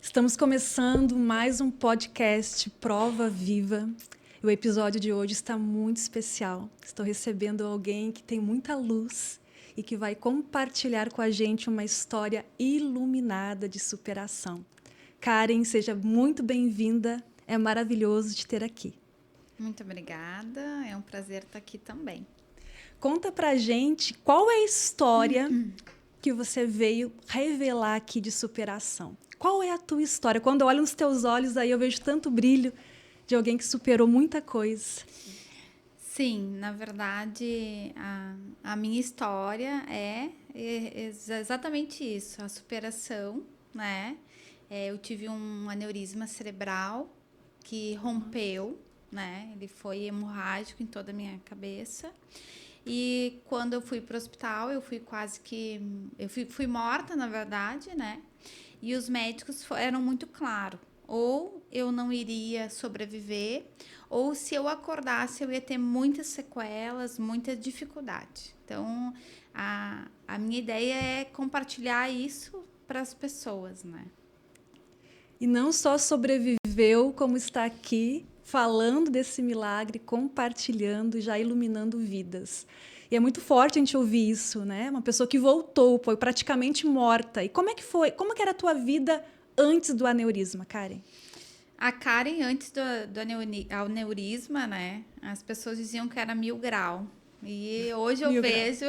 Estamos começando mais um podcast Prova Viva. O episódio de hoje está muito especial. Estou recebendo alguém que tem muita luz e que vai compartilhar com a gente uma história iluminada de superação. Karen, seja muito bem-vinda. É maravilhoso te ter aqui. Muito obrigada. É um prazer estar aqui também. Conta pra gente qual é a história que você veio revelar aqui de superação. Qual é a tua história? Quando eu olho nos teus olhos, aí eu vejo tanto brilho de alguém que superou muita coisa. Sim, na verdade, a minha história é exatamente isso, a superação, né? Eu tive um aneurisma cerebral que rompeu, né? Ele foi hemorrágico em toda a minha cabeça. E quando eu fui para o hospital, eu fui quase que... fui morta, na verdade, né? E os médicos eram muito claros. Ou eu não iria sobreviver, ou se eu acordasse, eu ia ter muitas sequelas, muita dificuldade. Então, a minha ideia é compartilhar isso para as pessoas, né? E não só sobreviveu, como está aqui falando desse milagre, compartilhando, já iluminando vidas. E é muito forte a gente ouvir isso, né? Uma pessoa que voltou, foi praticamente morta. E como é que foi? Como que era a tua vida antes do aneurisma, Karen? A Karen, antes do aneurisma, né? As pessoas diziam que era 1000 graus. E hoje eu vejo,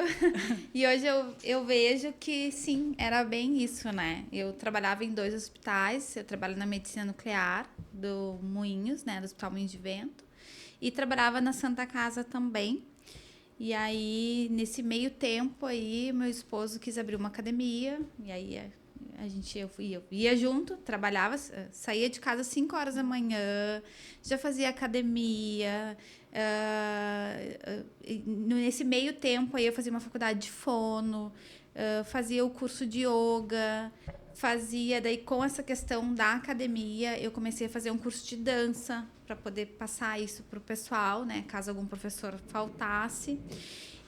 eu vejo que sim, era bem isso, né? Eu trabalhava em 2 hospitais, eu trabalho na medicina nuclear do Moinhos, né, do Hospital Moinhos de Vento, e trabalhava na Santa Casa também. E aí, nesse meio tempo aí, meu esposo quis abrir uma academia, e aí eu ia junto, trabalhava, saía de casa às 5 horas da manhã, já fazia academia. Nesse meio tempo aí eu fazia uma faculdade de fono, fazia o curso de yoga, daí com essa questão da academia, eu comecei a fazer um curso de dança para poder passar isso para o pessoal, né, caso algum professor faltasse.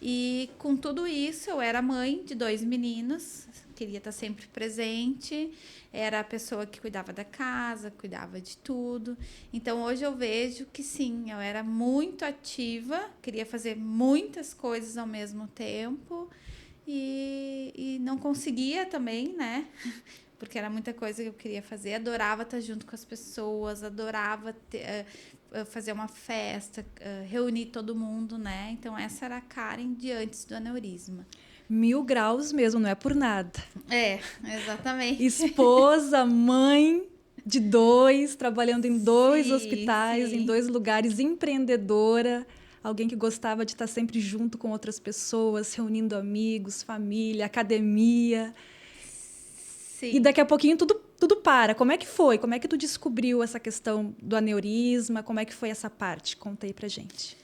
E com tudo isso, eu era mãe de 2 meninos, queria estar sempre presente, era a pessoa que cuidava da casa, cuidava de tudo. Então, hoje eu vejo que sim, eu era muito ativa, queria fazer muitas coisas ao mesmo tempo e não conseguia também, né? Porque era muita coisa que eu queria fazer. Adorava estar junto com as pessoas, adorava fazer uma festa, reunir todo mundo, né? Então, essa era a Karen de antes do aneurisma. 1000 graus mesmo, não é por nada. É, exatamente. Esposa, mãe de 2, trabalhando em 2 hospitais, sim. em 2 lugares, empreendedora, alguém que gostava de estar sempre junto com outras pessoas, reunindo amigos, família, academia. Sim. E daqui a pouquinho tudo para. Como é que foi? Como é que tu descobriu essa questão do aneurisma? Como é que foi essa parte? Conta aí pra gente.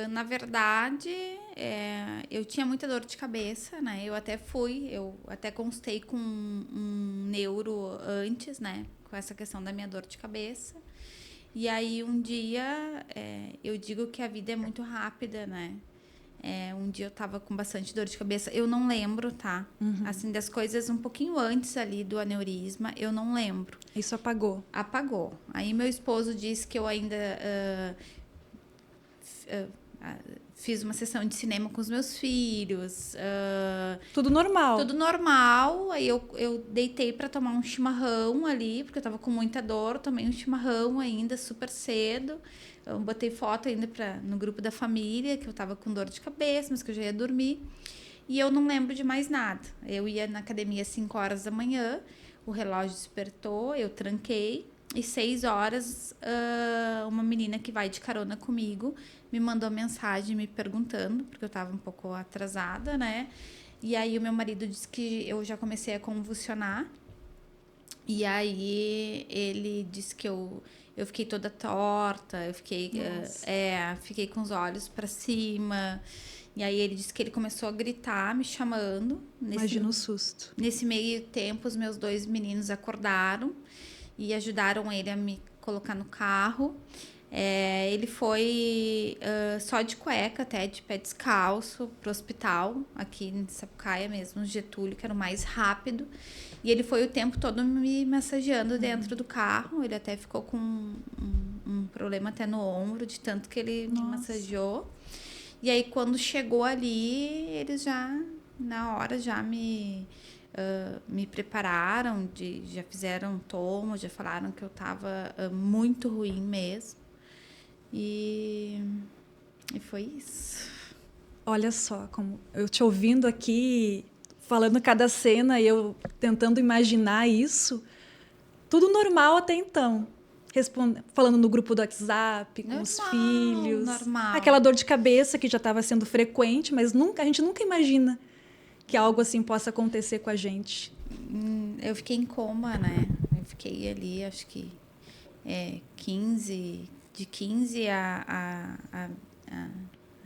Na verdade, eu tinha muita dor de cabeça, né? Eu até constei com um neuro antes, né? Com essa questão da minha dor de cabeça. E aí, um dia, eu digo que a vida é muito rápida, né? Um dia eu tava com bastante dor de cabeça. Eu não lembro, tá? Uhum. Assim, das coisas um pouquinho antes ali do aneurisma, eu não lembro. Isso apagou? Apagou. Aí, meu esposo disse que eu ainda... fiz uma sessão de cinema com os meus filhos. Tudo normal? Tudo normal. Aí eu deitei para tomar um chimarrão ali, porque eu tava com muita dor. Tomei um chimarrão ainda super cedo. Eu botei foto ainda no grupo da família, que eu tava com dor de cabeça, mas que eu já ia dormir. E eu não lembro de mais nada. Eu ia na academia às 5 horas da manhã, o relógio despertou, eu tranquei. E 6 horas, uma menina que vai de carona comigo me mandou mensagem me perguntando, porque eu estava um pouco atrasada, né? E aí o meu marido disse que eu já comecei a convulsionar. E aí ele disse que eu fiquei toda torta, eu fiquei com os olhos para cima. E aí ele disse que ele começou a gritar, me chamando. Imagina o susto. Nesse meio tempo, os meus 2 meninos acordaram e ajudaram ele a me colocar no carro. Ele foi só de cueca, até de pé descalço, pro hospital, aqui em Sapucaia mesmo, Getúlio, que era o mais rápido. E ele foi o tempo todo me massageando dentro do carro. Ele até ficou com um problema até no ombro, de tanto que ele me massageou. E aí, quando chegou ali, eles já, na hora, já me prepararam, já fizeram tomo, já falaram que eu tava muito ruim mesmo. E foi isso. Olha só, como eu te ouvindo aqui, falando cada cena e eu tentando imaginar isso, tudo normal até então. Falando no grupo do WhatsApp, com os filhos. Normal. Aquela dor de cabeça que já estava sendo frequente, mas a gente nunca imagina que algo assim possa acontecer com a gente. Eu fiquei em coma, né? Eu fiquei ali, acho que de 15 a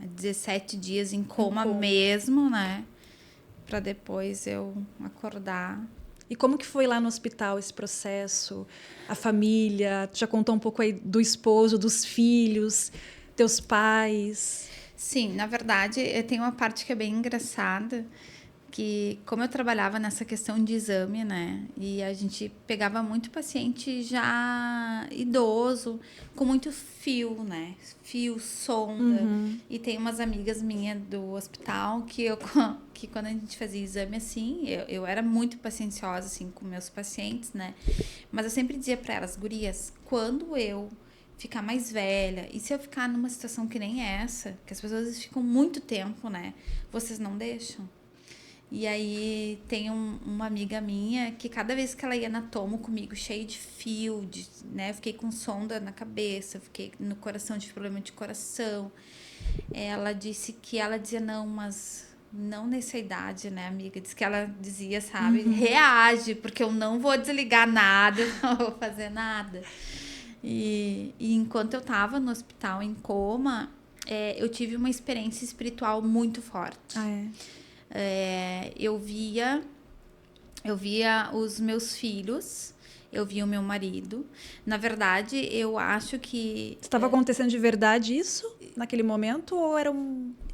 17 dias em coma mesmo, né? Para depois eu acordar. E como que foi lá no hospital esse processo? A família? Tu já contou um pouco aí do esposo, dos filhos, teus pais? Sim, na verdade, tem uma parte que é bem engraçada, que como eu trabalhava nessa questão de exame, né? E a gente pegava muito paciente já idoso, com muito fio, né? Fio, sonda. E tem umas amigas minhas do hospital que quando a gente fazia exame assim, eu era muito pacienciosa assim com meus pacientes, né? Mas eu sempre dizia para elas, gurias, quando eu ficar mais velha, e se eu ficar numa situação que nem essa, que as pessoas ficam muito tempo, né? Vocês não deixam? E aí tem uma amiga minha que cada vez que ela ia na tomo comigo, cheia de fio, né? Eu fiquei com sonda na cabeça, fiquei no coração, tive problema de coração. Ela disse que ela dizia, não, mas não nessa idade, né, amiga? Diz que ela dizia, sabe, reage, porque eu não vou desligar nada, eu não vou fazer nada. E enquanto eu tava no hospital em coma, eu tive uma experiência espiritual muito forte. Eu via os meus filhos, eu via o meu marido. Na verdade, eu acho que... Estava acontecendo de verdade isso naquele momento ou era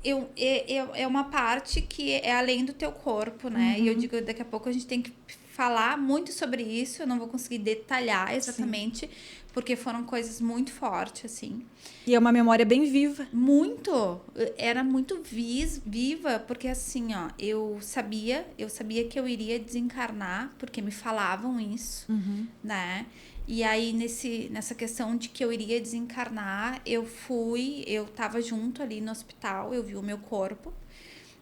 É uma parte que é além do teu corpo, né? E eu digo, daqui a pouco a gente tem que falar muito sobre isso. Eu não vou conseguir detalhar exatamente, porque foram coisas muito fortes, assim. E é uma memória bem viva. Muito. Era muito viva, porque assim, ó, eu sabia que eu iria desencarnar, porque me falavam isso, né? E aí, nessa questão de que eu iria desencarnar, eu tava junto ali no hospital, eu vi o meu corpo.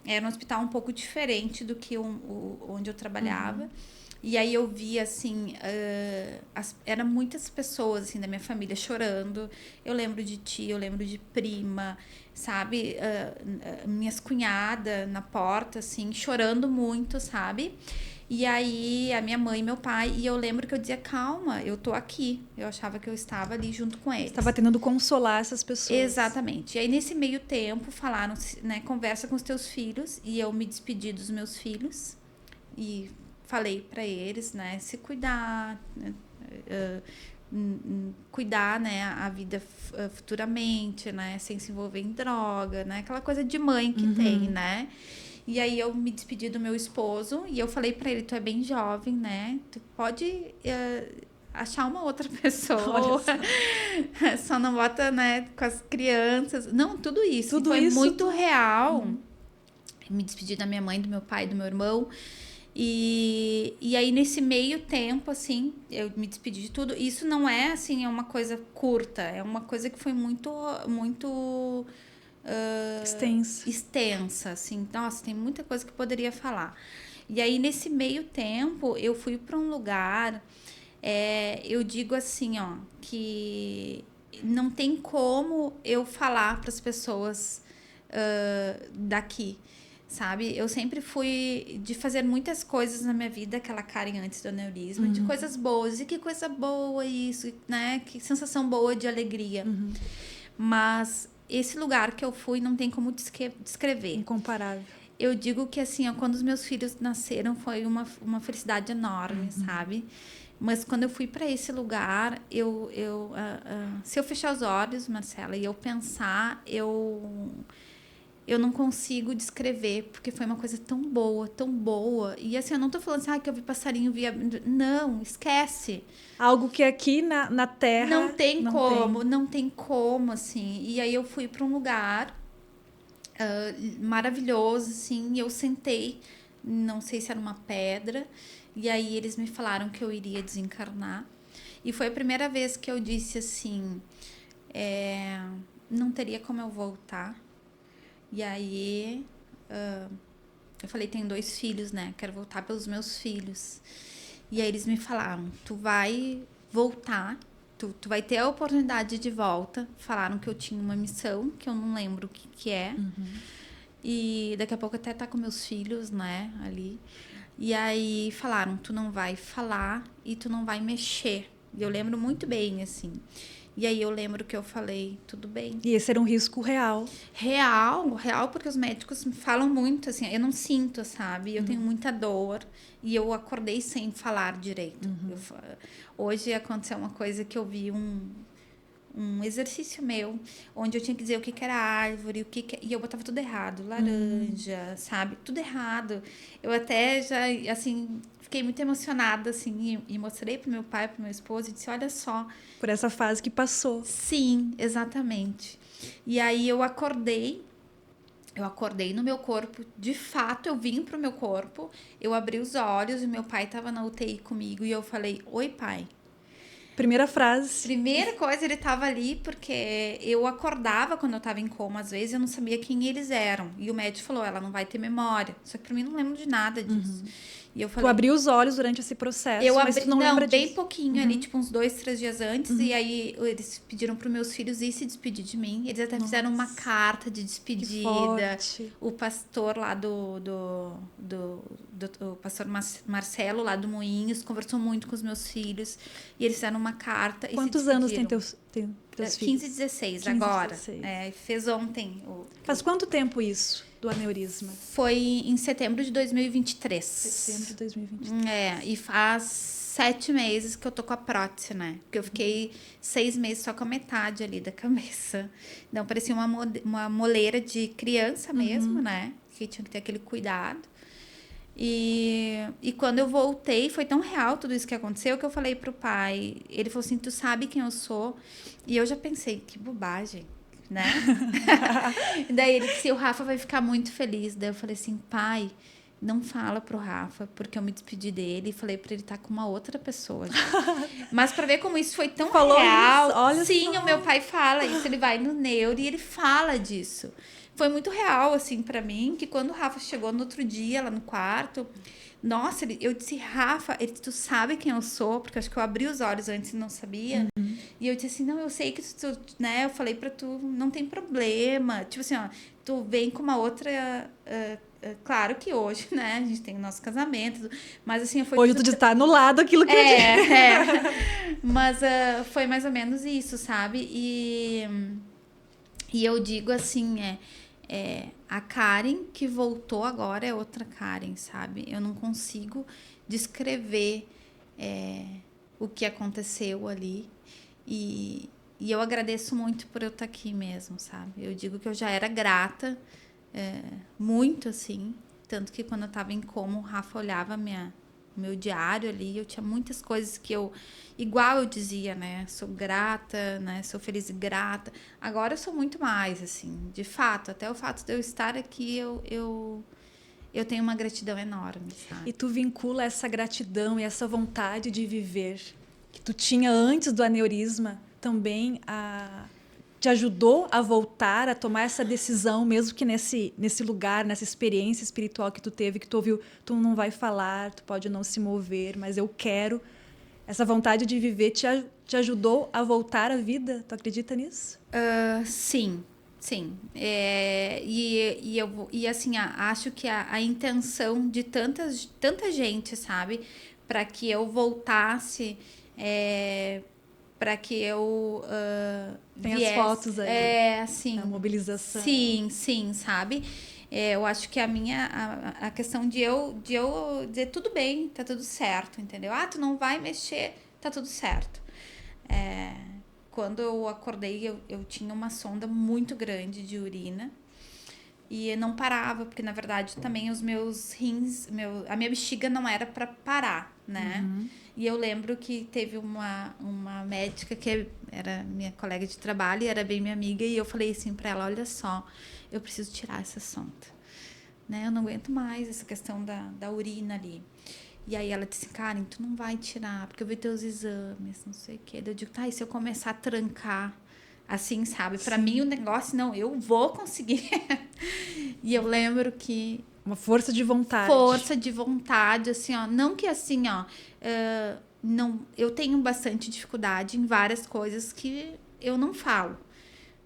Era um hospital um pouco diferente do que onde eu trabalhava. E aí eu vi, assim, eram muitas pessoas, assim, da minha família chorando. Eu lembro de tia, eu lembro de prima, sabe? Minhas cunhadas na porta, assim, chorando muito, sabe? E aí a minha mãe e meu pai, e eu lembro que eu dizia, calma, eu tô aqui. Eu achava que eu estava ali junto com eles. Estava tentando consolar essas pessoas. Exatamente. E aí nesse meio tempo falaram, né, conversa com os teus filhos, e eu me despedi dos meus filhos e falei para eles, né, se cuidar, né, cuidar, né, a vida futuramente, né, sem se envolver em droga, né, aquela coisa de mãe que tem, né. E aí eu me despedi do meu esposo e eu falei para ele, tu é bem jovem, né, tu pode achar uma outra pessoa, só não bota, né, com as crianças, não, tudo isso foi muito real. Me despedi da minha mãe, do meu pai, do meu irmão. E aí, nesse meio tempo, assim, eu me despedi de tudo. Isso não é, assim, é uma coisa curta. É uma coisa que foi muito, muito... extensa, assim. Nossa, tem muita coisa que eu poderia falar. E aí, nesse meio tempo, eu fui para um lugar... eu digo assim, ó, que não tem como eu falar para as pessoas daqui, sabe? Eu sempre fui de fazer muitas coisas na minha vida, aquela Karen antes do aneurisma, de coisas boas. E que coisa boa isso, né? Que sensação boa de alegria. Mas esse lugar que eu fui não tem como descrever. Incomparável. eu digo que, assim, ó, quando os meus filhos nasceram, foi uma felicidade enorme, sabe? Mas quando eu fui para esse lugar, se eu fechar os olhos, Marcela, e eu pensar, eu não consigo descrever, porque foi uma coisa tão boa, tão boa. E assim, eu não tô falando assim, que eu vi passarinho, Não, esquece. Algo que aqui na Terra... Não tem como, assim. E aí eu fui para um lugar maravilhoso, assim, e eu sentei, não sei se era uma pedra, e aí eles me falaram que eu iria desencarnar. E foi a primeira vez que eu disse assim, não teria como eu voltar. E aí eu falei, tenho 2 filhos, né? Quero voltar pelos meus filhos. E aí eles me falaram, tu vai voltar, tu vai ter a oportunidade de volta. Falaram que eu tinha uma missão, que eu não lembro o que é. E daqui a pouco até tá com meus filhos, né, ali. E aí falaram, tu não vai falar e tu não vai mexer. E eu lembro muito bem, assim. E aí eu lembro que eu falei, tudo bem. E esse era um risco real. Real, porque os médicos falam muito, assim, eu não sinto, sabe? Eu tenho muita dor e eu acordei sem falar direito. Hoje aconteceu uma coisa que eu vi um exercício meu, onde eu tinha que dizer o que era árvore, e eu botava tudo errado, laranja, sabe? Tudo errado. Eu até já, assim, fiquei muito emocionada, assim, e mostrei pro meu pai, pro meu esposo, e disse, olha só. Por essa fase que passou. Sim, exatamente. E aí eu acordei no meu corpo, de fato, eu vim pro meu corpo, eu abri os olhos, e meu pai tava na UTI comigo, e eu falei, oi, pai. Primeira frase. Primeira coisa, ele tava ali porque eu acordava quando eu tava em coma, às vezes eu não sabia quem eles eram. E o médico falou, ela não vai ter memória. Só que pra mim não lembro de nada disso. E eu falei, tu abriu os olhos durante esse processo, mas tu não lembra disso. bem pouquinho ali, tipo uns 2, 3 dias antes. E aí eles pediram pros meus filhos ir se despedir de mim. Eles até fizeram uma carta de despedida. O pastor lá o pastor Marcelo lá do Moinhos conversou muito com os meus filhos. E eles fizeram uma carta. Quantos anos tem teus filhos? 15 e 16 agora. Fez ontem. Faz quanto tempo isso do aneurisma? Foi em setembro de 2023. Setembro de 2023. E faz 7 meses que eu tô com a prótese, né? Porque eu fiquei 6 meses só com a metade ali da cabeça. Então, parecia uma moleira de criança mesmo, né? Que tinha que ter aquele cuidado. E quando eu voltei, foi tão real tudo isso que aconteceu que eu falei pro pai. Ele falou assim, tu sabe quem eu sou? E eu já pensei, que bobagem, né? Daí ele disse, o Rafa vai ficar muito feliz. Daí eu falei assim, pai, não fala pro Rafa, porque eu me despedi dele e falei pra ele estar com uma outra pessoa. Mas pra ver como isso foi tão real. Isso? Olha sim, só. O meu pai fala isso, ele vai no neuro e ele fala disso. Foi muito real, assim, pra mim, que quando o Rafa chegou no outro dia, lá no quarto, nossa, eu disse, Rafa, tu sabe quem eu sou? Porque eu acho que eu abri os olhos antes e não sabia. E eu disse assim, não, eu sei que tu, né, eu falei pra tu, não tem problema. Tipo assim, ó, tu vem com uma outra... claro que hoje, né, a gente tem o nosso casamento, mas assim... Hoje tu tá no lado aquilo que eu disse. Mas foi mais ou menos isso, sabe? E eu digo assim, a Karen que voltou agora é outra Karen, sabe? Eu não consigo descrever o que aconteceu ali. E eu agradeço muito por eu estar aqui mesmo, sabe? Eu digo que eu já era grata, muito assim. Tanto que quando eu estava em coma, o Rafa olhava meu diário ali, eu tinha muitas coisas que igual eu dizia, né, sou grata, né, sou feliz e grata. Agora eu sou muito mais, assim, de fato, até o fato de eu estar aqui, eu tenho uma gratidão enorme, sabe? E tu vincula essa gratidão e essa vontade de viver que tu tinha antes do aneurisma também te ajudou a voltar a tomar essa decisão, mesmo que nesse lugar, nessa experiência espiritual que tu teve, que tu ouviu, tu não vai falar, tu pode não se mover, mas eu quero. Essa vontade de viver te ajudou a voltar à vida? Tu acredita nisso? Sim. E assim, acho que a intenção de tanta gente, sabe? Para que eu voltasse... para que eu tem viesse. As fotos aí. Assim, a mobilização. Sim, sabe? Eu acho que a questão de eu dizer tudo bem, tá tudo certo, entendeu? Ah, tu não vai mexer, tá tudo certo. Quando eu acordei, eu tinha uma sonda muito grande de urina e não parava, porque na verdade também os meus rins, a minha bexiga não era para parar, né? E eu lembro que teve uma médica que era minha colega de trabalho e era bem minha amiga, e eu falei assim para ela: olha só, eu preciso tirar essa sonda, né? Eu não aguento mais essa questão da urina ali. E aí ela disse: Karen, tu não vai tirar, porque eu vi teus exames, não sei o quê. Daí eu digo: tá, e se eu começar a trancar, assim, sabe? Pra mim o negócio, não, eu vou conseguir. E eu lembro que... Uma força de vontade. Força de vontade, assim, ó. Não que assim, ó... não, eu tenho bastante dificuldade em várias coisas que eu não falo,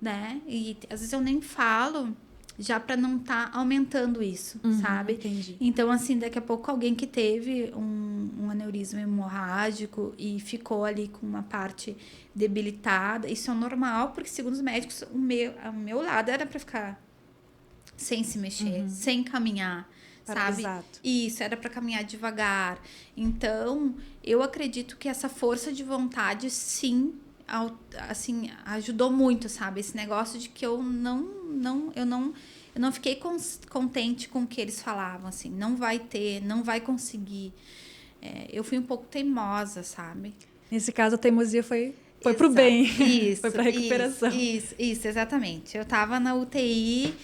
né? E às vezes eu nem falo já para não estar aumentando isso, sabe? Entendi. Então, assim, daqui a pouco alguém que teve um aneurisma hemorrágico e ficou ali com uma parte debilitada, isso é normal, porque segundo os médicos, o meu lado era para ficar sem se mexer, sem caminhar, Paralisado. sabe? Isso, era para caminhar devagar. Então, eu acredito que essa força de vontade, sim, assim, ajudou muito, sabe? Esse negócio de que eu não fiquei contente com o que eles falavam, assim, não vai ter, não vai conseguir. Eu fui um pouco teimosa, sabe? Nesse caso, a teimosia foi pro bem. Isso, foi pra recuperação. Isso, exatamente. Eu tava na UTI,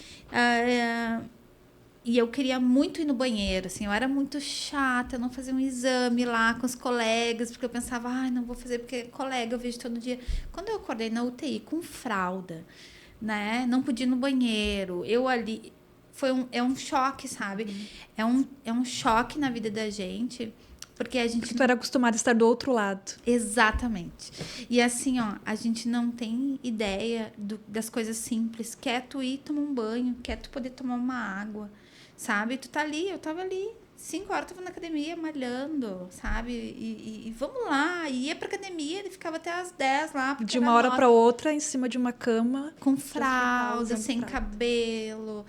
e eu queria muito ir no banheiro, assim, eu era muito chata, eu não fazia um exame lá com os colegas, porque eu pensava, ai, não vou fazer, porque colega eu vejo todo dia. Quando eu acordei na UTI com fralda, né, não podia ir no banheiro, eu ali, é um choque, sabe? É um choque na vida da gente, porque a gente... Porque tu era acostumada a estar do outro lado. Exatamente. E assim, ó, a gente não tem ideia das coisas simples. Quer tu ir tomar um banho, quer tu poder tomar uma água, sabe? Tu tá ali, eu tava ali, 5 horas, tava na academia malhando, sabe? E vamos lá, ia pra academia e ficava até às 10 lá. De uma hora para outra, em cima de uma cama. Com fralda, sem cabelo,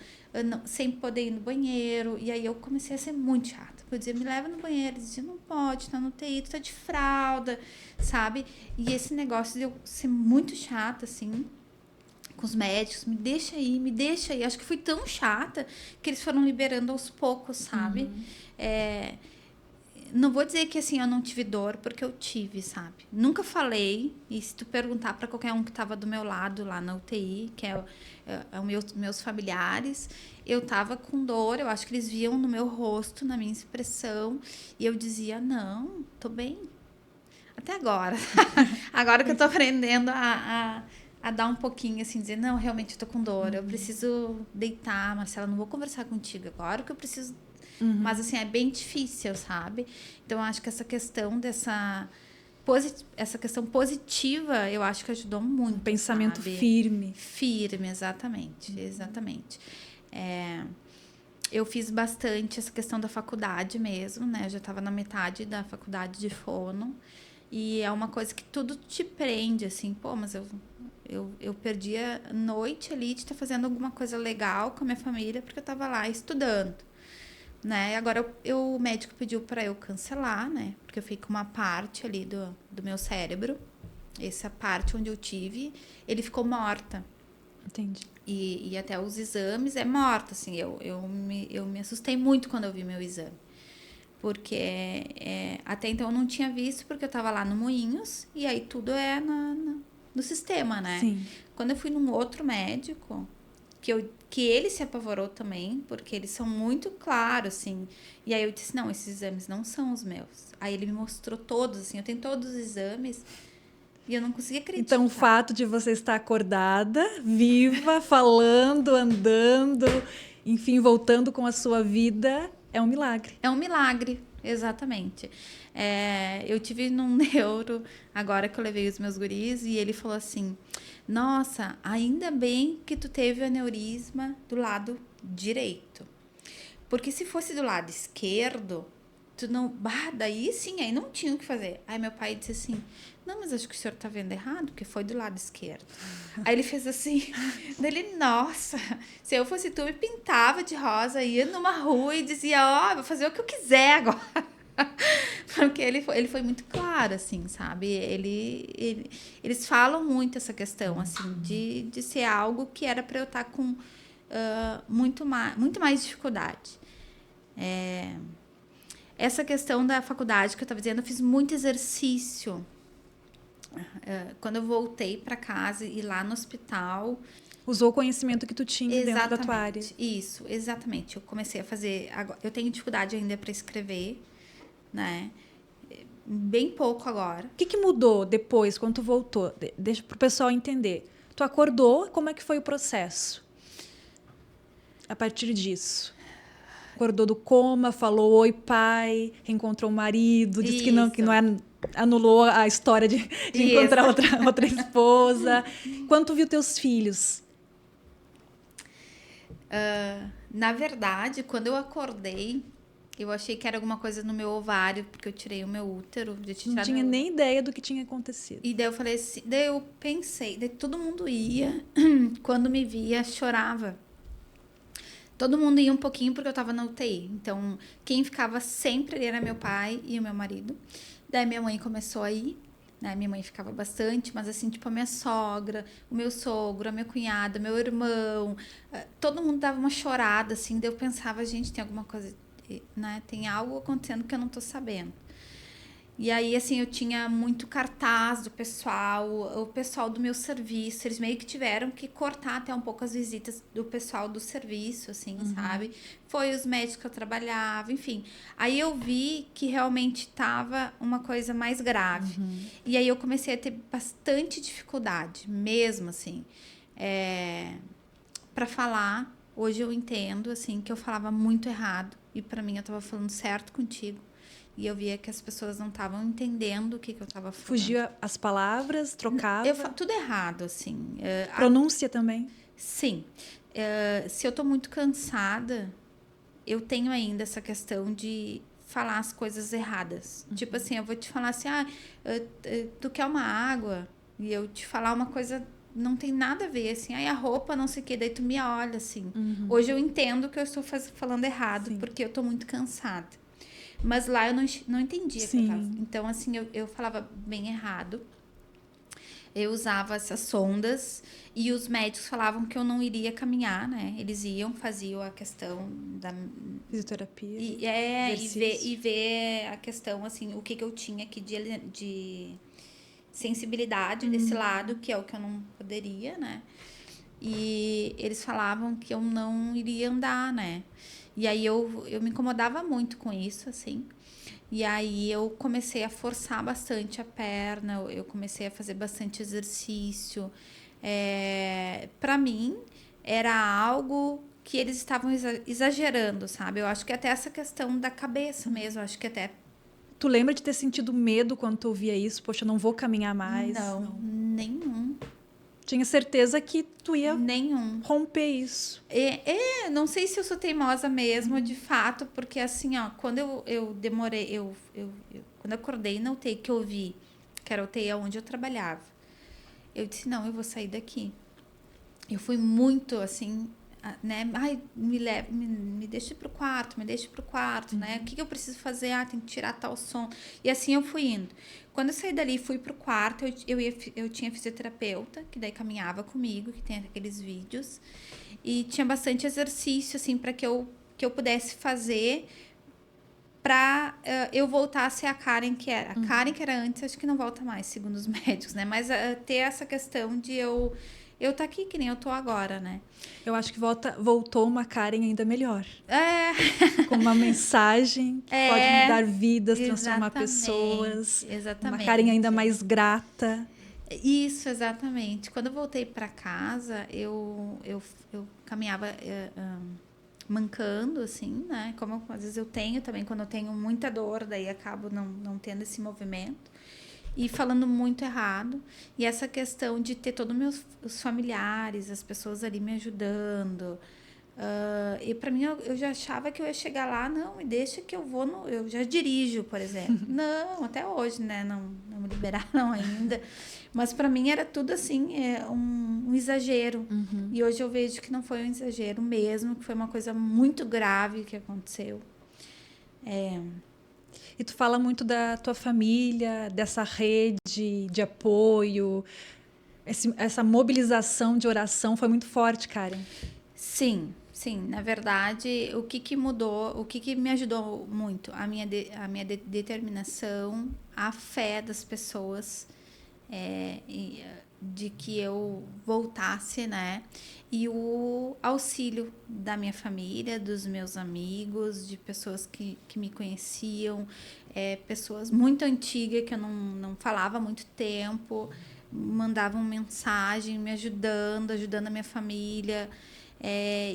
sem poder ir no banheiro. E aí eu comecei a ser muito chata. Eu dizia, me leva no banheiro. Eles diziam, não pode, tá no UTI, tu tá de fralda, sabe? E esse negócio de eu ser muito chata, assim, com os médicos, me deixa aí, me deixa aí. Acho que fui tão chata que eles foram liberando aos poucos, sabe? Não vou dizer que assim eu não tive dor, porque eu tive, sabe? Nunca falei, e se tu perguntar para qualquer um que tava do meu lado lá na UTI, que é meus familiares, eu tava com dor, eu acho que eles viam no meu rosto, na minha expressão, e eu dizia, não, tô bem. Até agora. Agora que eu tô aprendendo a dar um pouquinho, assim, dizer, não, realmente eu tô com dor, eu preciso deitar, Marcela, não vou conversar contigo agora, que eu preciso... Mas, assim, é bem difícil, sabe? Então, eu acho que essa questão essa questão positiva, eu acho que ajudou muito. Um pensamento, sabe? firme. Firme, exatamente. Exatamente. Eu fiz bastante essa questão da faculdade mesmo, né? Eu já estava na metade da faculdade de fono. E é uma coisa que tudo te prende, assim. Pô, mas eu perdi a noite ali de estar fazendo alguma coisa legal com a minha família, porque eu estava lá estudando. Né? Agora o médico pediu para eu cancelar, né? Porque eu fiquei com uma parte ali do meu cérebro. Essa parte onde eu tive, ele ficou morta. Entendi. E até os exames é morta, assim. Eu me assustei muito quando eu vi meu exame. Porque até então eu não tinha visto, porque eu estava lá no Moinhos, e aí tudo é no sistema, né? Sim. Quando eu fui num outro médico... Que ele se apavorou também, porque eles são muito claros, assim. E aí eu disse, não, esses exames não são os meus. Aí ele me mostrou todos, assim, eu tenho todos os exames e eu não consegui acreditar. Então, o fato de você estar acordada, viva, falando, andando, enfim, voltando com a sua vida, é um milagre. É um milagre, exatamente. Eu tive num neuro, agora que eu levei os meus guris, e ele falou assim... Nossa, ainda bem que tu teve o aneurisma do lado direito. Porque se fosse do lado esquerdo, tu não... Bah, daí sim, aí não tinha o que fazer. Aí meu pai disse assim, não, mas acho que o senhor tá vendo errado, porque foi do lado esquerdo. Aí ele fez assim, daí ele, nossa, se eu fosse tu, me pintava de rosa, ia numa rua e dizia, ó, vou fazer o que eu quiser agora. Porque ele foi muito claro, assim, sabe? Eles falam muito essa questão, assim, de ser algo que era para eu estar com muito mais dificuldade. Essa questão da faculdade que eu estava dizendo, eu fiz muito exercício. Quando eu voltei para casa e lá no hospital... Usou o conhecimento que tu tinha dentro da tua área. Isso, exatamente. Eu comecei a fazer... Eu tenho dificuldade ainda para escrever, né? Bem pouco agora. O que mudou depois, quando tu voltou? Deixa pro pessoal entender. Tu acordou, como é que foi o processo? A partir disso. Acordou do coma, falou oi pai, reencontrou o marido, disse que não é, anulou a história de encontrar outra esposa. Quando tu viu teus filhos? Na verdade, quando eu acordei, eu achei que era alguma coisa no meu ovário, porque eu tirei o meu útero. Não tinha nem ideia do que tinha acontecido. E daí eu falei assim, daí eu pensei, daí todo mundo ia, quando me via, chorava. Todo mundo ia um pouquinho porque eu tava na UTI. Então, quem ficava sempre ali era meu pai e o meu marido. Daí minha mãe começou a ir, né? Minha mãe ficava bastante, mas assim, tipo, a minha sogra, o meu sogro, a minha cunhada, meu irmão, todo mundo dava uma chorada, assim. Daí eu pensava, gente, tem alguma coisa, né? Tem algo acontecendo que eu não tô sabendo. E aí, assim, eu tinha muito cartaz do pessoal, o pessoal do meu serviço, eles meio que tiveram que cortar até um pouco as visitas do pessoal do serviço, assim, sabe? Foi os médicos que eu trabalhava, enfim. Aí eu vi que realmente tava uma coisa mais grave. E aí eu comecei a ter bastante dificuldade, mesmo, assim, para falar. Hoje eu entendo, assim, que eu falava muito errado. E para mim eu tava falando certo contigo. E eu via que as pessoas não estavam entendendo o que eu estava falando. Fugia as palavras, trocava? Tudo errado, assim. Pronúncia também? Sim. Se eu estou muito cansada, eu tenho ainda essa questão de falar as coisas erradas. Tipo assim, eu vou te falar assim, tu quer uma água? E eu te falar uma coisa... Não tem nada a ver, assim, a roupa, não sei o que, daí tu me olha, assim. Hoje eu entendo que eu estou falando errado, porque eu estou muito cansada. Mas lá eu não entendia que eu tava. Então, assim, eu falava bem errado. Eu usava essas sondas e os médicos falavam que eu não iria caminhar, né? Eles faziam a questão da... Fisioterapia. E ver a questão, assim, o que eu tinha aqui de sensibilidade desse lado, que é o que eu não poderia, né? E eles falavam que eu não iria andar, né? E aí eu me incomodava muito com isso, assim. E aí eu comecei a forçar bastante a perna, eu comecei a fazer bastante exercício. Para mim, era algo que eles estavam exagerando, sabe? Eu acho que até essa questão da cabeça mesmo, acho que até... Tu lembra de ter sentido medo quando tu ouvia isso? Poxa, eu não vou caminhar mais. Não, nenhum. Tinha certeza que tu ia romper isso. Não sei se eu sou teimosa mesmo, de fato, porque assim, ó, quando eu demorei, quando eu acordei na UTI que eu vi, que era a UTI onde eu trabalhava, eu disse, não, eu vou sair daqui. Eu fui muito, assim, né, ai, me deixa pro quarto, né, o que eu preciso fazer? Tem que tirar tal som. E assim eu fui indo. Quando eu saí dali, fui pro quarto, eu tinha fisioterapeuta, que daí caminhava comigo, que tem aqueles vídeos, e tinha bastante exercício, assim, para que eu pudesse fazer para eu voltar a ser a Karen que era. A Karen que era antes, acho que não volta mais, segundo os médicos, né? Mas ter essa questão de eu tá aqui, que nem eu tô agora, né? Eu acho que voltou uma Karen ainda melhor. Com uma mensagem que pode mudar vidas, transformar pessoas. Exatamente. Uma Karen ainda mais grata. Isso, exatamente. Quando eu voltei para casa, eu caminhava mancando, assim, né? Como às vezes eu tenho também, quando eu tenho muita dor, daí acabo não tendo esse movimento. E falando muito errado. E essa questão de ter todos os familiares, as pessoas ali me ajudando. E para mim, eu já achava que eu ia chegar lá, não, me deixa que eu vou, eu já dirijo, por exemplo. Não, até hoje, né? Não me liberaram ainda. Mas para mim era tudo assim, um exagero. E hoje eu vejo que não foi um exagero mesmo, que foi uma coisa muito grave que aconteceu. E tu fala muito da tua família, dessa rede de apoio, essa mobilização de oração foi muito forte, Karen. Sim, sim. Na verdade, o que mudou, o que me ajudou muito? A minha determinação, a fé das pessoas, de que eu voltasse, né? E o auxílio da minha família, dos meus amigos, de pessoas que me conheciam, pessoas muito antigas que eu não falava há muito tempo, mandavam mensagem me ajudando a minha família.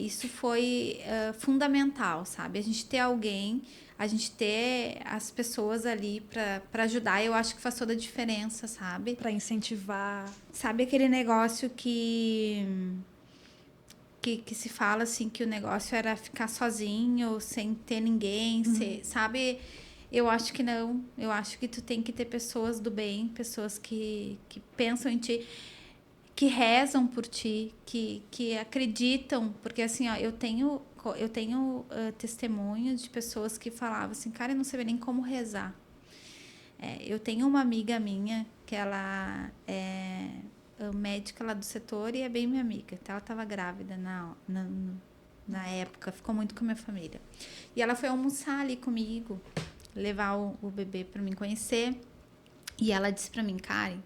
Isso foi fundamental, sabe? A gente ter alguém, a gente ter as pessoas ali para ajudar, eu acho que faz toda a diferença, sabe? Para incentivar. Sabe aquele negócio que se fala assim, que o negócio era ficar sozinho, sem ter ninguém, sabe? Eu acho que não. Eu acho que tu tem que ter pessoas do bem, pessoas que pensam em ti, que rezam por ti, que acreditam, porque assim, ó, eu tenho testemunhos de pessoas que falavam assim, cara, eu não sabia nem como rezar. Eu tenho uma amiga minha que ela é médica lá do setor e é bem minha amiga. Então, ela estava grávida na época, ficou muito com a minha família. E ela foi almoçar ali comigo, levar o bebê para mim conhecer. E ela disse para mim, Karen,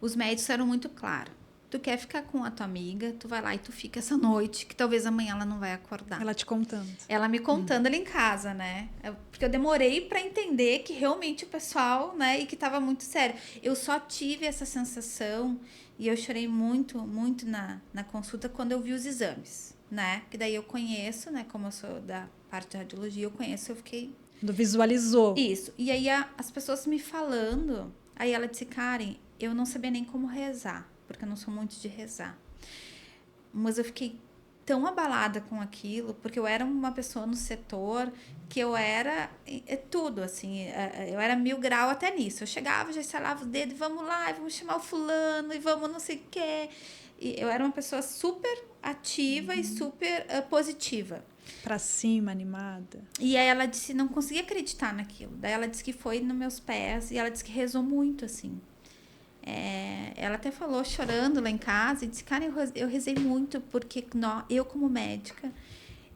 os médicos eram muito claros. Tu quer ficar com a tua amiga, tu vai lá e tu fica essa noite, que talvez amanhã ela não vai acordar. Ela te contando. Ela me contando ali em casa, né? Porque eu demorei para entender que realmente o pessoal, né? E que tava muito sério. Eu só tive essa sensação e eu chorei muito, muito na consulta quando eu vi os exames, né? Que daí eu conheço, né? Como eu sou da parte de radiologia, eu conheço, eu fiquei... Visualizou. Isso. E aí as pessoas me falando, aí ela disse, Karen, eu não sabia nem como rezar, porque eu não sou muito de rezar. Mas eu fiquei tão abalada com aquilo, porque eu era uma pessoa no setor que eu era tudo, assim, eu era 1000 graus até nisso. Eu chegava, já estalava o dedo, vamos lá, vamos chamar o fulano, e vamos não sei o quê. E eu era uma pessoa super ativa e super positiva. Pra cima, animada. E aí ela disse, não conseguia acreditar naquilo. Daí ela disse que foi nos meus pés e ela disse que rezou muito, assim. Ela até falou chorando lá em casa e disse, cara, eu rezei muito porque eu como médica,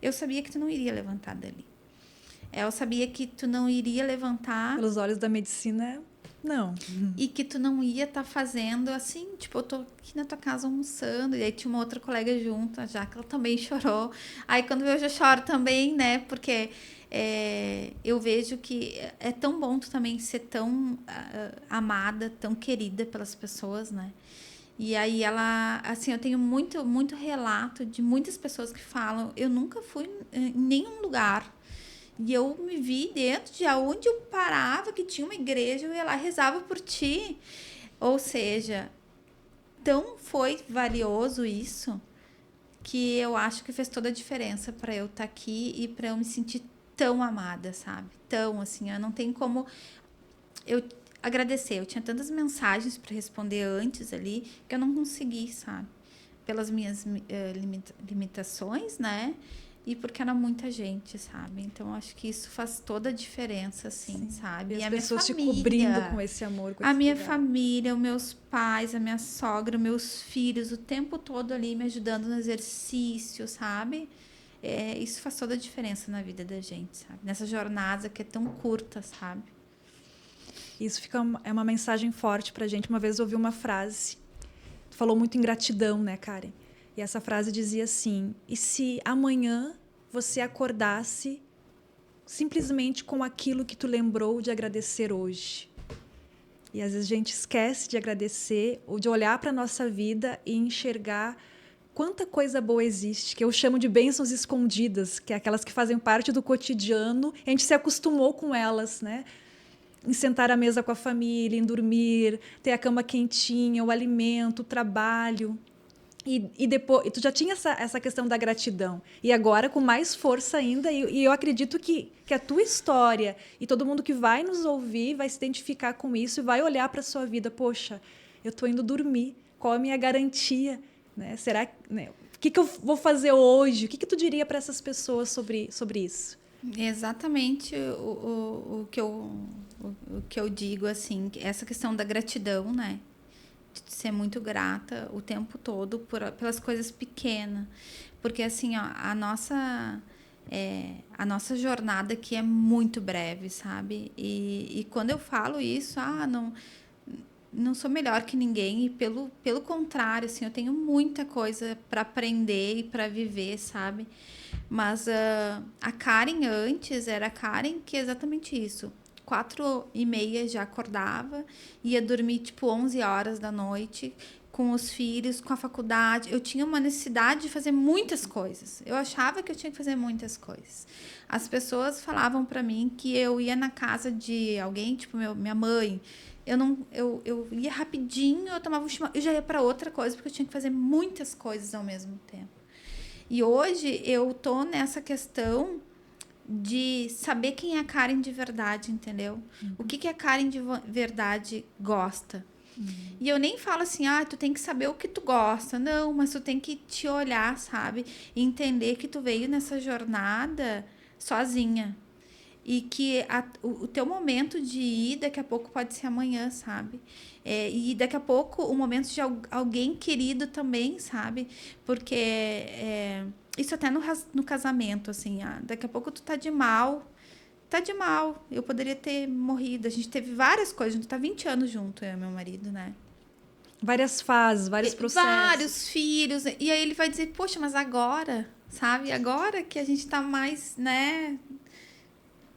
eu sabia que tu não iria levantar dali. Eu sabia que tu não iria levantar. Pelos olhos da medicina, não. E que tu não ia estar fazendo assim, tipo, eu tô aqui na tua casa almoçando. E aí tinha uma outra colega junto, a Jaque, ela também chorou. Aí quando eu já choro também, né, porque... eu vejo que é tão bom tu também ser tão amada, tão querida pelas pessoas, né? E aí ela, assim, eu tenho muito, muito relato de muitas pessoas que falam, eu nunca fui em nenhum lugar e eu me vi dentro de onde eu parava, que tinha uma igreja, eu ia lá e rezava por ti. Ou seja, tão foi valioso isso que eu acho que fez toda a diferença para eu estar aqui e para eu me sentir tão amada, sabe? Tão, assim, eu não tenho como eu agradecer. Eu tinha tantas mensagens para responder antes ali que eu não consegui, sabe? Pelas minhas limitações, né? E porque era muita gente, sabe? Então, acho que isso faz toda a diferença, assim, sabe? E as a pessoas minha te família, cobrindo com esse amor, com a esse minha cuidado. família, os meus pais, a minha sogra, meus filhos, o tempo todo ali me ajudando no exercício, sabe? Isso faz toda a diferença na vida da gente, sabe? Nessa jornada que é tão curta, sabe? Isso é uma mensagem forte pra gente. Uma vez eu ouvi uma frase, tu falou muito em gratidão, né, Karen? E essa frase dizia assim, e se amanhã você acordasse simplesmente com aquilo que tu lembrou de agradecer hoje? E às vezes a gente esquece de agradecer ou de olhar para a nossa vida e enxergar quanta coisa boa existe, que eu chamo de bênçãos escondidas, que é aquelas que fazem parte do cotidiano, e a gente se acostumou com elas, né? Em sentar à mesa com a família, em dormir, ter a cama quentinha, o alimento, o trabalho. E depois, tu já tinha essa questão da gratidão. E agora, com mais força ainda, e eu acredito que a tua história e todo mundo que vai nos ouvir vai se identificar com isso e vai olhar para a sua vida. Poxa, eu estou indo dormir. Qual a minha garantia? Né? Será, né? O que eu vou fazer hoje? O que tu diria para essas pessoas sobre isso? Exatamente o que eu digo, assim, essa questão da gratidão, né? De ser muito grata o tempo todo pelas coisas pequenas. Porque, assim, ó, a nossa jornada aqui é muito breve, sabe? E quando eu falo isso, não sou melhor que ninguém. E pelo contrário, assim, eu tenho muita coisa para aprender e para viver, sabe? Mas a Karen antes era a Karen que é exatamente isso. 4h30 já acordava, ia dormir tipo 11 horas da noite, com os filhos, com a faculdade. Eu tinha uma necessidade de fazer muitas coisas. Eu achava que eu tinha que fazer muitas coisas. As pessoas falavam para mim que eu ia na casa de alguém, tipo minha mãe. Eu ia rapidinho, eu tomava um chimarrão, eu já ia para outra coisa, porque eu tinha que fazer muitas coisas ao mesmo tempo. E hoje eu tô nessa questão de saber quem é a Karen de verdade, entendeu? O que a Karen de verdade gosta. E eu nem falo assim, tu tem que saber o que tu gosta. Não, mas tu tem que te olhar, sabe? E entender que tu veio nessa jornada sozinha. E que o teu momento de ir, daqui a pouco pode ser amanhã, sabe? E daqui a pouco o momento de alguém querido também, sabe? Porque isso até no casamento, assim, daqui a pouco tu tá de mal. Tá de mal. Eu poderia ter morrido. A gente teve várias coisas. A gente tá 20 anos junto, eu e meu marido, né? Várias fases, vários processos. Vários filhos. E aí ele vai dizer, poxa, mas agora, sabe? Agora que a gente tá mais, né?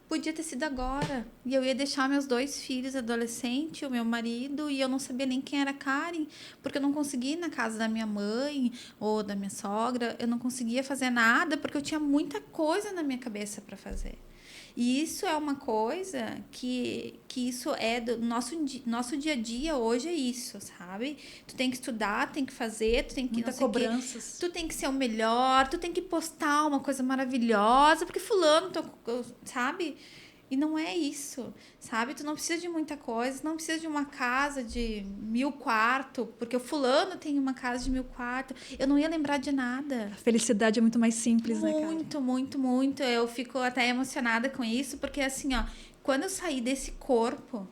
Podia ter sido agora. E eu ia deixar meus 2 filhos adolescentes, o meu marido, e eu não sabia nem quem era a Karen, porque eu não conseguia ir na casa da minha mãe ou da minha sogra. Eu não conseguia fazer nada, porque eu tinha muita coisa na minha cabeça para fazer. E isso é uma coisa que isso é do nosso dia a dia hoje, é isso, sabe? Tu tem que estudar, tem que fazer, tu tem que... Muita cobranças. Tu tem que ser o melhor, tu tem que postar uma coisa maravilhosa, porque fulano, sabe? E não é isso, sabe? Tu não precisa de muita coisa, não precisa de uma casa de 1000 quartos, porque o fulano tem uma casa de 1000 quartos. Eu não ia lembrar de nada. A felicidade é muito mais simples, né, cara? Muito, muito, muito. Eu fico até emocionada com isso, porque assim, ó, quando eu saí desse corpo,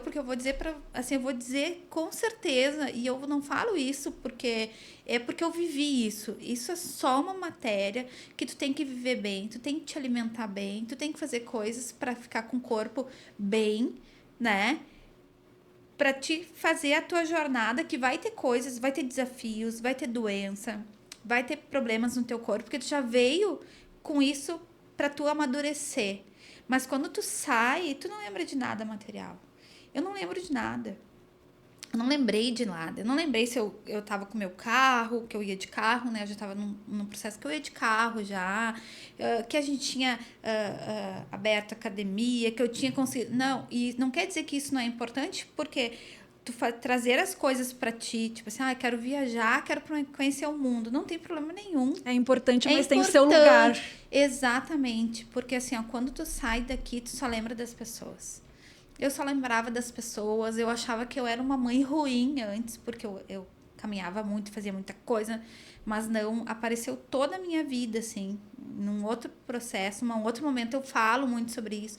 porque eu vou dizer eu vou dizer com certeza, e eu não falo isso porque eu vivi isso. Isso é só uma matéria que tu tem que viver bem, tu tem que te alimentar bem, tu tem que fazer coisas para ficar com o corpo bem, né? Para te fazer a tua jornada, que vai ter coisas, vai ter desafios, vai ter doença, vai ter problemas no teu corpo, porque tu já veio com isso para tu amadurecer. Mas quando tu sai, tu não lembra de nada material. Eu não lembro de nada. Eu não lembrei de nada. Eu não lembrei se eu tava com meu carro, que eu ia de carro, né? Eu já tava num processo que eu ia de carro já. Que a gente tinha aberto academia, que eu tinha conseguido... Não, e não quer dizer que isso não é importante, porque tu trazer as coisas pra ti, tipo assim, quero viajar, quero conhecer o mundo. Não tem problema nenhum. É importante, mas tem o seu lugar. Exatamente. Porque assim, quando tu sai daqui, tu só lembra das pessoas. Eu só lembrava das pessoas, eu achava que eu era uma mãe ruim antes, porque eu caminhava muito, fazia muita coisa, mas não, apareceu toda a minha vida, assim, num outro processo, num outro momento eu falo muito sobre isso.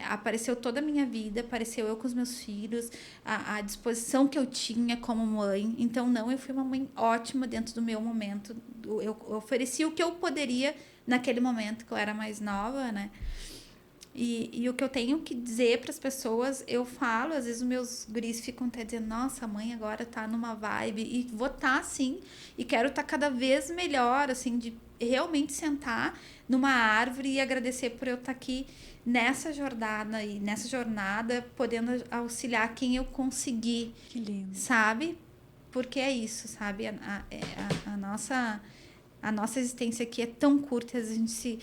Apareceu toda a minha vida, apareceu eu com os meus filhos, a disposição que eu tinha como mãe. Então, não, eu fui uma mãe ótima dentro do meu momento. Eu ofereci o que eu poderia naquele momento, que eu era mais nova, né? E o que eu tenho que dizer para as pessoas, eu falo, às vezes os meus guris ficam até dizendo, nossa, a mãe agora tá numa vibe, e vou tá sim, e quero estar cada vez melhor, assim, de realmente sentar numa árvore e agradecer por eu estar aqui nessa jornada, podendo auxiliar quem eu conseguir. Que lindo. Sabe? Porque é isso, sabe? A nossa existência aqui é tão curta, às vezes a gente se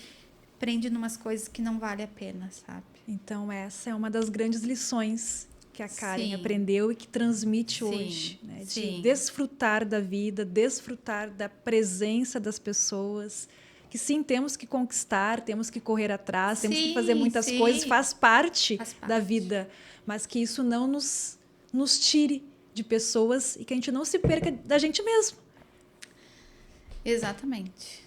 prende numas coisas que não vale a pena, sabe? Então, essa é uma das grandes lições que a Karen Sim. aprendeu e que transmite Sim, hoje, né? De sim. desfrutar da vida, desfrutar da presença das pessoas, que sim, temos que conquistar, temos que correr atrás, temos que fazer Sim, muitas sim. coisas, faz parte Faz da parte. vida, mas que isso não nos tire de pessoas e que a gente não se perca da gente mesmo. Exatamente.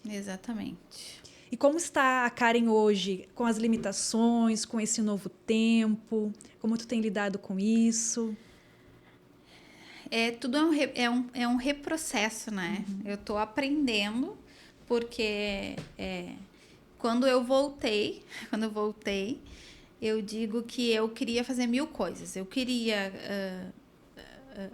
Exatamente. E como está a Karen hoje, com as limitações, com esse novo tempo? Como tu tem lidado com isso? Tudo é um reprocesso, né? Eu tô aprendendo, porque quando eu voltei, eu digo que eu queria fazer 1000 coisas. Eu queria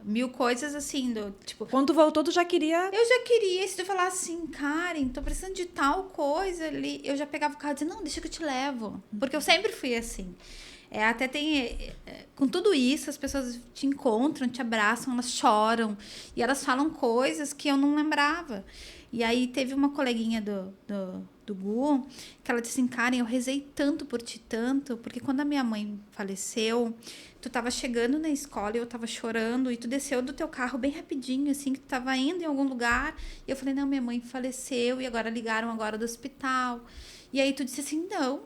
1000 coisas assim, tipo, Quando tu voltou, tu já queria... eu já queria, se tu falar assim, Karen, tô precisando de tal coisa ali, eu já pegava o carro e dizia, não, deixa que eu te levo. Porque eu sempre fui assim. Até tem. Com tudo isso, as pessoas te encontram, te abraçam, elas choram. E elas falam coisas que eu não lembrava. E aí teve uma coleguinha do Gu, que ela disse assim, Karen, eu rezei tanto por ti, tanto, porque quando a minha mãe faleceu, tu tava chegando na escola e eu tava chorando, e tu desceu do teu carro bem rapidinho, assim, que tu tava indo em algum lugar. E eu falei, não, minha mãe faleceu, e agora ligaram agora do hospital. E aí tu disse assim, não,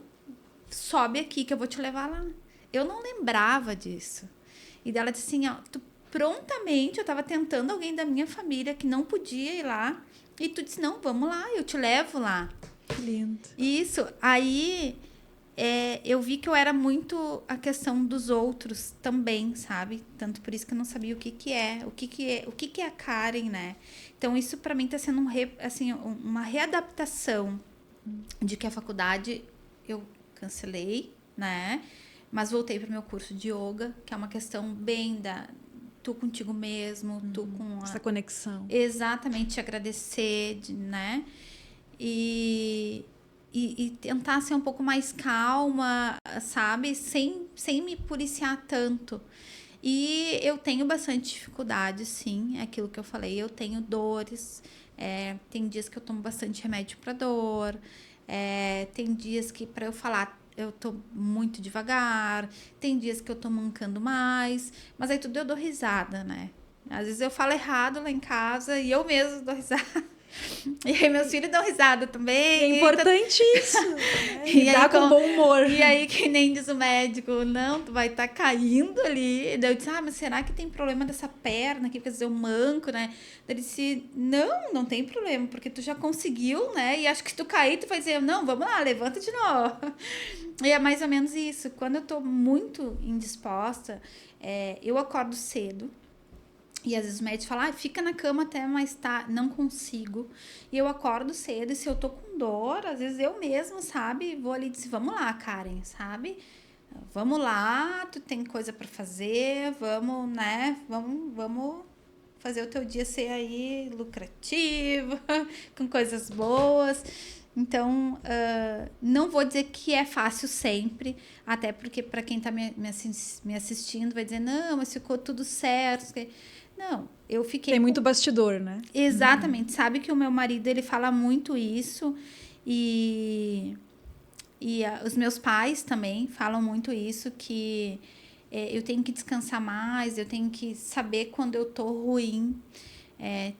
sobe aqui que eu vou te levar lá. Eu não lembrava disso. E dela disse assim, ó, tu prontamente, eu tava tentando alguém da minha família que não podia ir lá, e tu disse, não, vamos lá, eu te levo lá. Que lindo. Isso, aí eu vi que eu era muito a questão dos outros também, sabe? Tanto por isso que eu não sabia o que é a Karen, né? Então isso para mim tá sendo uma readaptação de que a faculdade eu cancelei, né? Mas voltei para o meu curso de yoga, que é uma questão bem da tu contigo mesmo, tu com Essa conexão. exatamente te agradecer, né? E tentar ser um pouco mais calma, sabe? Sem me policiar tanto. E eu tenho bastante dificuldade, sim, é aquilo que eu falei. Eu tenho dores, tem dias que eu tomo bastante remédio para dor, tem dias que para eu falar eu tô muito devagar, tem dias que eu tô mancando mais, mas aí tudo eu dou risada, né? Às vezes eu falo errado lá em casa e eu mesmo dou risada. E aí meus filhos dão risada também. É importante isso, né? E Lidar aí, com bom humor. E aí, que nem diz o médico, não, tu vai estar caindo ali. Daí eu disse, mas será que tem problema dessa perna aqui? Quer dizer, eu manco, né? Daí ele disse, não tem problema, porque tu já conseguiu, né? E acho que se tu cair, tu vai dizer, não, vamos lá, levanta de novo. E é mais ou menos isso. Quando eu tô muito indisposta, eu acordo cedo. E às vezes o médico fala, fica na cama até mais tarde. Não consigo. E eu acordo cedo. E se eu tô com dor, às vezes eu mesma, sabe? Vou ali e disse, vamos lá, Karen, sabe? Vamos lá, tu tem coisa pra fazer. Vamos, né? Vamos fazer o teu dia ser aí lucrativo, com coisas boas. Então, não vou dizer que é fácil sempre, até porque para quem tá me assistindo vai dizer, não, mas ficou tudo certo. Não, eu fiquei... Tem muito bastidor, né? Exatamente. Sabe que o meu marido, ele fala muito isso e os meus pais também falam muito isso, que eu tenho que descansar mais, eu tenho que saber quando eu tô ruim.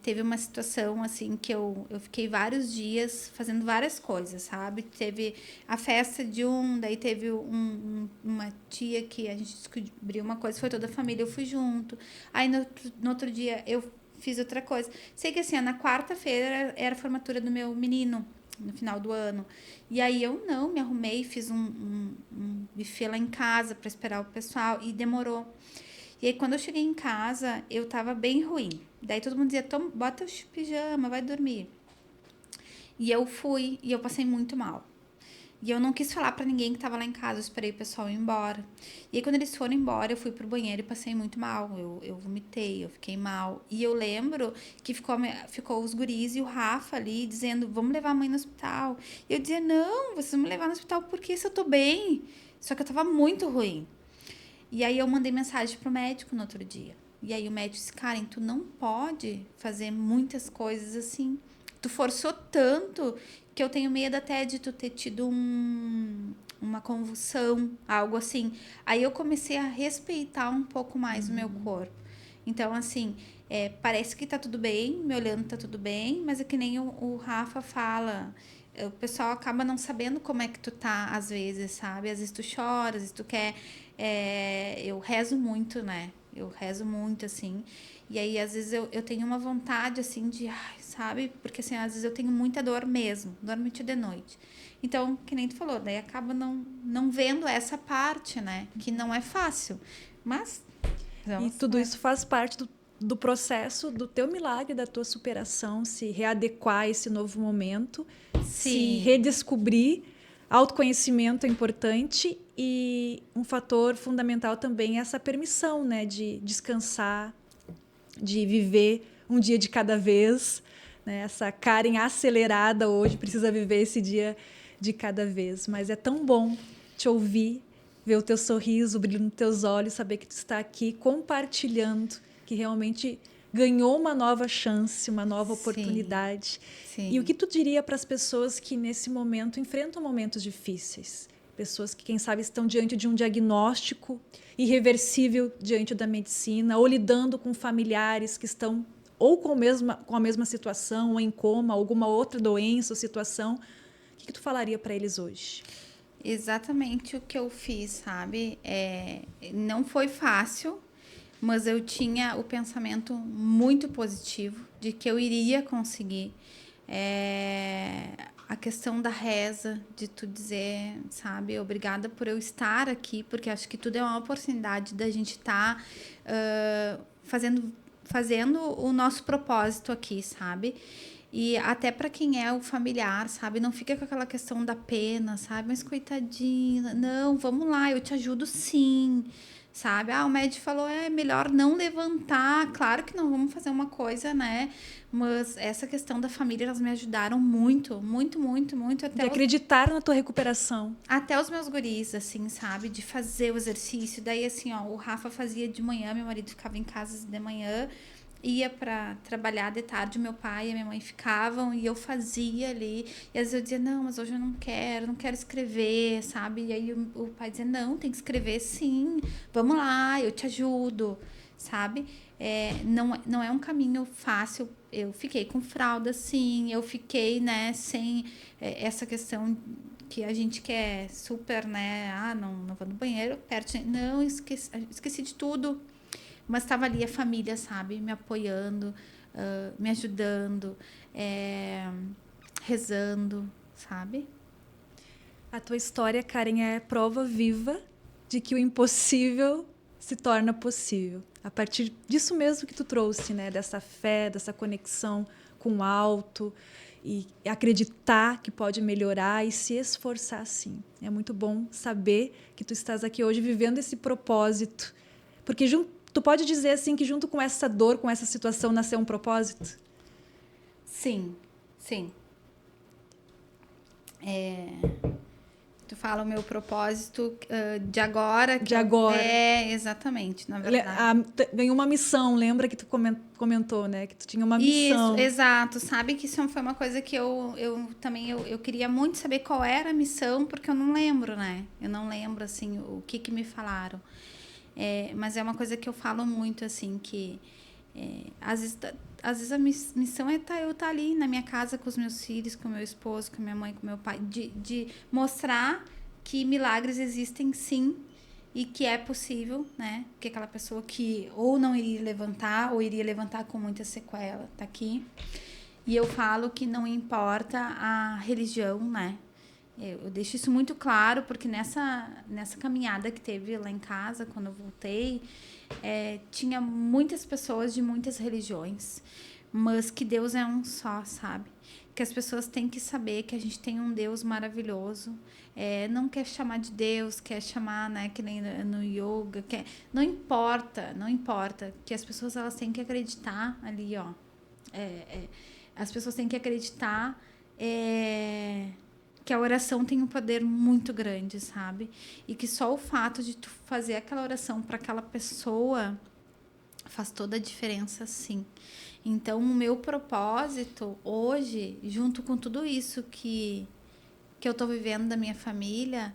Teve uma situação assim que eu fiquei vários dias fazendo várias coisas, sabe? Teve a festa daí teve uma tia que a gente descobriu uma coisa, foi toda a família, eu fui junto. Aí no outro dia eu fiz outra coisa. Sei que assim, na quarta-feira era a formatura do meu menino, no final do ano. E aí eu me arrumei, fiz um buffet lá em casa para esperar o pessoal e demorou. E aí, quando eu cheguei em casa, eu tava bem ruim. Daí todo mundo dizia, bota o pijama, vai dormir. E eu fui, e eu passei muito mal. E eu não quis falar pra ninguém que tava lá em casa, eu esperei o pessoal ir embora. E aí, quando eles foram embora, eu fui pro banheiro e passei muito mal. Eu vomitei, eu fiquei mal. E eu lembro que ficou os guris e o Rafa ali, dizendo, vamos levar a mãe no hospital. E eu dizia, não, vocês vão me levar no hospital porque se eu tô bem. Só que eu tava muito ruim. E aí eu mandei mensagem pro médico no outro dia. E aí o médico disse, Karen, tu não pode fazer muitas coisas assim. Tu forçou tanto que eu tenho medo até de tu ter tido uma convulsão, algo assim. Aí eu comecei a respeitar um pouco mais o meu corpo. Então, assim, parece que tá tudo bem, me olhando tá tudo bem, mas é que nem o Rafa fala, o pessoal acaba não sabendo como é que tu tá, às vezes, sabe? Às vezes tu chora, às vezes tu quer... eu rezo muito, né? Eu rezo muito, assim. E aí, às vezes, eu tenho uma vontade, assim, de... Ai, sabe? Porque, assim, às vezes eu tenho muita dor mesmo. Dor muito de noite. Então, que nem tu falou, daí acaba não vendo essa parte, né? Que não é fácil. Mas... E tudo isso faz parte do processo do teu milagre, da tua superação, se readequar a esse novo momento, se redescobrir. Autoconhecimento é importante e um fator fundamental também é essa permissão, né, de descansar, de viver um dia de cada vez, né? Essa Karen acelerada hoje precisa viver esse dia de cada vez. Mas é tão bom te ouvir, ver o teu sorriso, o brilho nos teus olhos, saber que tu está aqui compartilhando, que realmente ganhou uma nova chance, uma nova oportunidade. Sim. E o que tu diria para as pessoas que nesse momento enfrentam momentos difíceis? Pessoas que, quem sabe, estão diante de um diagnóstico irreversível diante da medicina, ou lidando com familiares que estão ou com a mesma situação, ou em coma, alguma outra doença ou situação. O que tu falaria para eles hoje? Exatamente o que eu fiz, sabe? Não foi fácil, mas eu tinha o pensamento muito positivo de que eu iria conseguir. A questão da reza, de tu dizer, sabe, obrigada por eu estar aqui, porque acho que tudo é uma oportunidade da gente estar fazendo o nosso propósito aqui, sabe? E até para quem é o familiar, sabe? Não fica com aquela questão da pena, sabe? Mas coitadinha, não, vamos lá, eu te ajudo sim, sabe? O médico falou, é melhor não levantar. Claro que não vamos fazer uma coisa, né? Mas essa questão da família, elas me ajudaram muito, muito, muito, muito. De acreditar na tua recuperação. Até os meus guris, assim, sabe? De fazer o exercício. Daí, assim, ó, o Rafa fazia de manhã, meu marido ficava em casa de manhã, ia para trabalhar de tarde, meu pai e a minha mãe ficavam e eu fazia ali. E às vezes eu dizia, não, mas hoje eu não quero escrever, sabe? E aí o pai dizia, não, tem que escrever sim, vamos lá, eu te ajudo, sabe? Não é um caminho fácil. Eu fiquei com fralda, sim, eu fiquei, né, sem essa questão que a gente quer super, né? Não vou no banheiro, perto, não, esqueci de tudo. Mas estava ali a família, sabe? Me apoiando, me ajudando, rezando, sabe? A tua história, Karen, é prova viva de que o impossível se torna possível. A partir disso mesmo que tu trouxe, né? Dessa fé, dessa conexão com o alto e acreditar que pode melhorar e se esforçar sim. É muito bom saber que tu estás aqui hoje vivendo esse propósito. Porque tu pode dizer assim que junto com essa dor, com essa situação, nasceu um propósito? Sim, sim. Tu fala o meu propósito de agora. De agora. Exatamente, na verdade. Ganhou uma missão, lembra que tu comentou, né? Que tu tinha uma missão. Isso, exato. Sabe que isso foi uma coisa que eu também eu queria muito saber qual era a missão, porque eu não lembro, né? Eu não lembro, assim, o que me falaram. Mas é uma coisa que eu falo muito, assim, que às vezes a missão é eu estar ali na minha casa com os meus filhos, com o meu esposo, com a minha mãe, com o meu pai, de mostrar que milagres existem sim e que é possível, né? Porque aquela pessoa que ou não iria levantar ou iria levantar com muita sequela tá aqui. E eu falo que não importa a religião, né? Eu deixo isso muito claro, porque nessa caminhada que teve lá em casa, quando eu voltei, tinha muitas pessoas de muitas religiões, mas que Deus é um só, sabe? Que as pessoas têm que saber que a gente tem um Deus maravilhoso. Não quer chamar de Deus, quer chamar, né, que nem no yoga, não importa, que as pessoas elas têm que acreditar ali, ó. As pessoas têm que acreditar que a oração tem um poder muito grande, sabe? E que só o fato de tu fazer aquela oração para aquela pessoa faz toda a diferença, sim. Então, o meu propósito hoje, junto com tudo isso que que eu tô vivendo da minha família,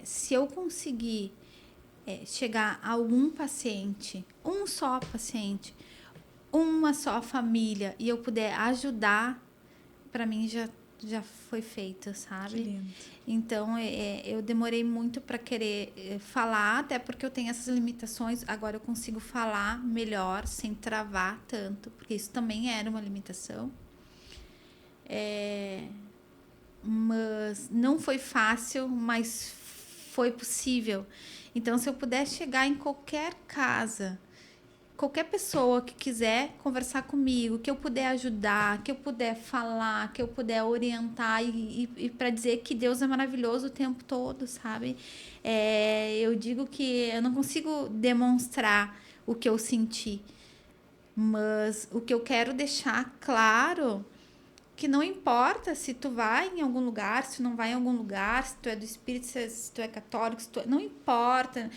se eu conseguir chegar a um paciente, um só paciente, uma só família, e eu puder ajudar, para mim já foi feito, sabe? Que lindo. Então, eu demorei muito para querer falar, até porque eu tenho essas limitações. Agora eu consigo falar melhor, sem travar tanto, porque isso também era uma limitação. Mas não foi fácil, mas foi possível. Então, se eu puder chegar em qualquer casa, qualquer pessoa que quiser conversar comigo, que eu puder ajudar, que eu puder falar, que eu puder orientar e para dizer que Deus é maravilhoso o tempo todo, sabe? Eu digo que eu não consigo demonstrar o que eu senti, mas o que eu quero deixar claro que não importa se tu vai em algum lugar, se tu não vai em algum lugar, se tu é do espírito, se tu é católico, não importa,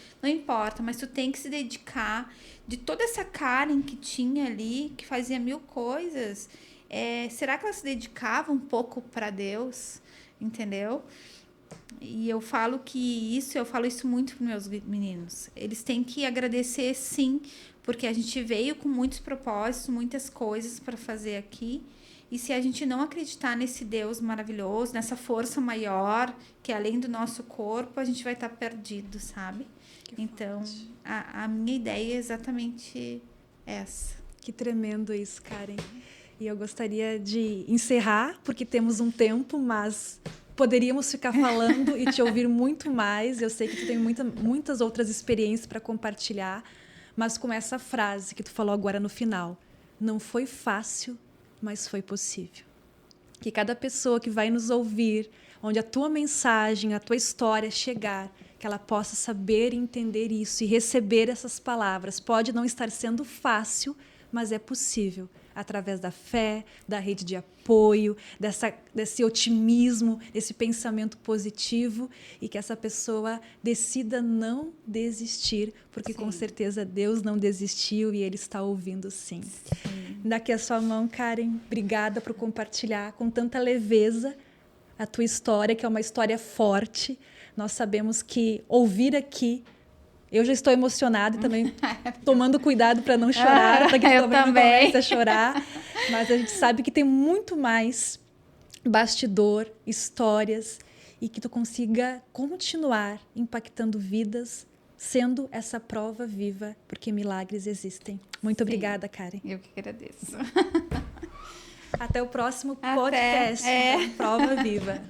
mas tu tem que se dedicar. De toda essa Karen que tinha ali, que fazia 1000 coisas, será que ela se dedicava um pouco para Deus? Entendeu? E eu falo isso muito para meus meninos. Eles têm que agradecer, sim, porque a gente veio com muitos propósitos, muitas coisas para fazer aqui. E se a gente não acreditar nesse Deus maravilhoso, nessa força maior, que é além do nosso corpo, a gente vai estar perdido, sabe? Então, a minha ideia é exatamente essa. Que tremendo isso, Karen. E eu gostaria de encerrar, porque temos um tempo, mas poderíamos ficar falando e te ouvir muito mais. Eu sei que tu tem muitas outras experiências para compartilhar, mas com essa frase que tu falou agora no final, não foi fácil, mas foi possível. Que cada pessoa que vai nos ouvir, onde a tua mensagem, a tua história chegar, que ela possa saber e entender isso e receber essas palavras. Pode não estar sendo fácil, mas é possível, através da fé, da rede de apoio, desse otimismo, desse pensamento positivo, e que essa pessoa decida não desistir, porque Sim. Com certeza Deus não desistiu e Ele está ouvindo sim. Daqui a sua mão, Karen, obrigada por compartilhar com tanta leveza a tua história, que é uma história forte. Nós sabemos que ouvir aqui, eu já estou emocionada e também tomando cuidado para não chorar, para que tu também não comece a chorar. Mas a gente sabe que tem muito mais bastidor, histórias, e que tu consiga continuar impactando vidas, sendo essa prova viva, porque milagres existem. Muito obrigada, Karen. Eu que agradeço. Até o próximo podcast, então, Prova Viva.